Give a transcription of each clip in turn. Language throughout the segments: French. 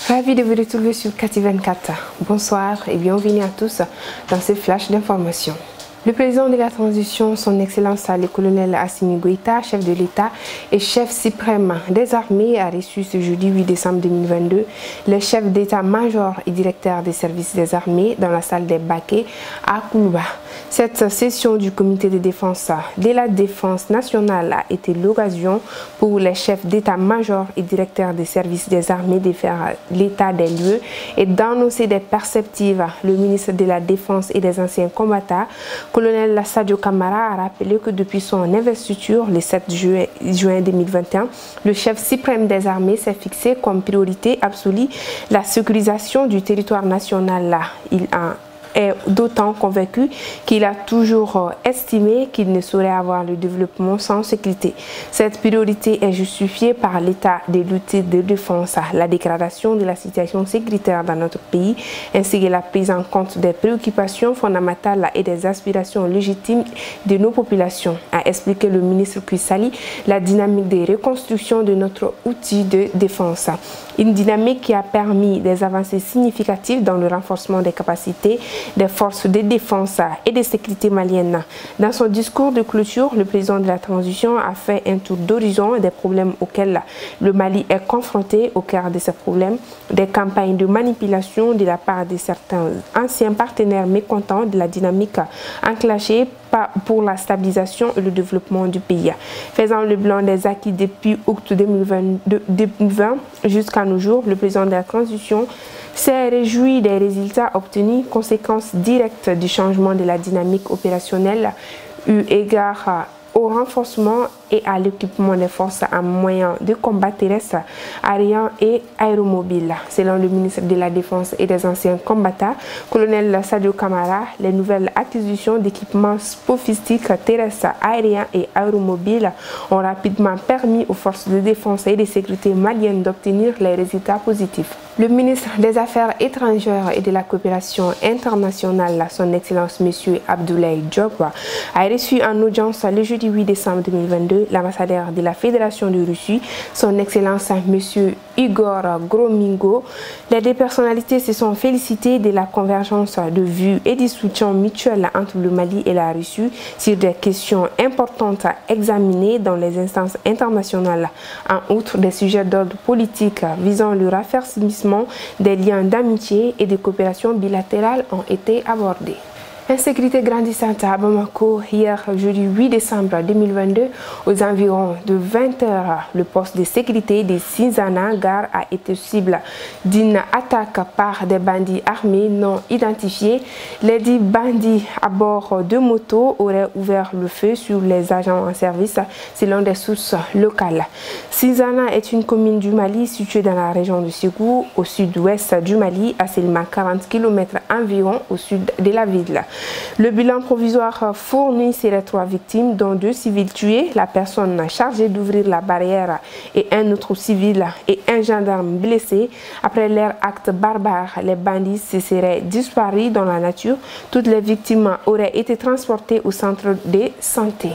Ravi de vous retrouver sur Kati 24. Bonsoir et bienvenue à tous dans ce flash d'information. Le président de la transition, son Excellence le colonel Assimi Goïta, chef de l'État et chef suprême des armées, a reçu ce jeudi 8 décembre 2022 le chef d'état-major et directeur des services des armées dans la salle des Baquets à Koulouba. Cette session du comité de défense de la défense nationale a été l'occasion pour les chefs d'état-major et directeurs des services des armées de faire l'état des lieux et d'annoncer des perspectives. Le ministre de la Défense et des anciens combattants, colonel Sadio Kamara, a rappelé que depuis son investiture le 7 juin 2021, le chef suprême des armées s'est fixé comme priorité absolue la sécurisation du territoire national. Il est d'autant convaincu qu'il a toujours estimé qu'il ne saurait avoir le développement sans sécurité. Cette priorité est justifiée par l'état de lutte de défense, la dégradation de la situation sécuritaire dans notre pays, ainsi que la prise en compte des préoccupations fondamentales et des aspirations légitimes de nos populations, a expliqué le ministre Kouissali la dynamique de reconstruction de notre outil de défense. Une dynamique qui a permis des avancées significatives dans le renforcement des capacités des forces de défense et de sécurité maliennes. Dans son discours de clôture, le président de la transition a fait un tour d'horizon des problèmes auxquels le Mali est confronté. Au cœur de ces problèmes, des campagnes de manipulation de la part de certains anciens partenaires mécontents de la dynamique enclenchée pour la stabilisation et le développement du pays. Faisant le bilan des acquis depuis août 2020 jusqu'à nos jours, le président de la transition s'est réjoui des résultats obtenus, conséquence directe du changement de la dynamique opérationnelle eu égard au renforcement et à l'équipement des forces en moyens de combat terrestre, aérien et aéromobile. Selon le ministre de la Défense et des anciens combattants, colonel Sadio Kamara, les nouvelles acquisitions d'équipements sophistiques terrestres, aériens et aéromobiles ont rapidement permis aux forces de défense et de sécurité maliennes d'obtenir les résultats positifs. Le ministre des Affaires étrangères et de la coopération internationale, son Excellence M. Abdoulaye Diop, a reçu en audience le jeudi 8 décembre 2022 l'ambassadeur de la Fédération de Russie, son Excellence M. Igor Gromingo. Les deux personnalités se sont félicitées de la convergence de vues et du soutien mutuel entre le Mali et la Russie sur des questions importantes à examiner dans les instances internationales. En outre, des sujets d'ordre politique visant le raffermissement des liens d'amitié et de coopération bilatérale ont été abordés. Insécurité grandissante à Bamako. Hier, jeudi 8 décembre 2022, aux environs de 20 h, le poste de sécurité de Sinzana Gare a été cible d'une attaque par des bandits armés non identifiés. Les 10 bandits à bord de motos auraient ouvert le feu sur les agents en service selon des sources locales. Sinzana est une commune du Mali située dans la région de Ségou, au sud-ouest du Mali, à seulement 40 km environ au sud de la ville. Le bilan provisoire fourni serait 3 victimes, dont 2 civils tués, la personne chargée d'ouvrir la barrière et un autre civil et un gendarme blessé. Après leur acte barbare, les bandits se seraient disparus dans la nature. Toutes les victimes auraient été transportées au centre de santé.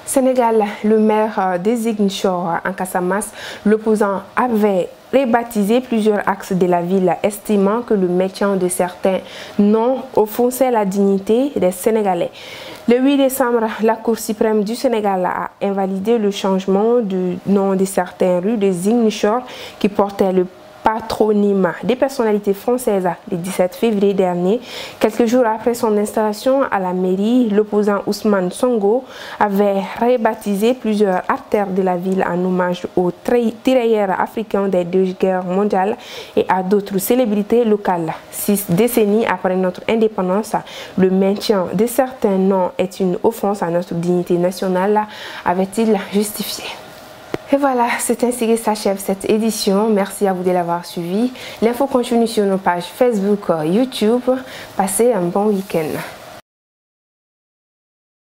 Sénégal, le maire de Ziguinchor en Casamance, l'opposant avait rebaptisé plusieurs axes de la ville, estimant que le maintien de certains noms offensait la dignité des Sénégalais. Le 8 décembre, la Cour suprême du Sénégal a invalidé le changement du nom de certaines rues de Ziguinchor qui portaient le patronyme des personnalités françaises le 17 février dernier. Quelques jours après son installation à la mairie, l'opposant Ousmane Sonko avait rebaptisé plusieurs artères de la ville en hommage aux tirailleurs africains des 2 guerres mondiales et à d'autres célébrités locales. 6 décennies après notre indépendance, le maintien de certains noms est une offense à notre dignité nationale, avait-il justifié. Et voilà, c'est ainsi que s'achève cette édition. Merci à vous de l'avoir suivi. L'info continue sur nos pages Facebook, YouTube. Passez un bon week-end.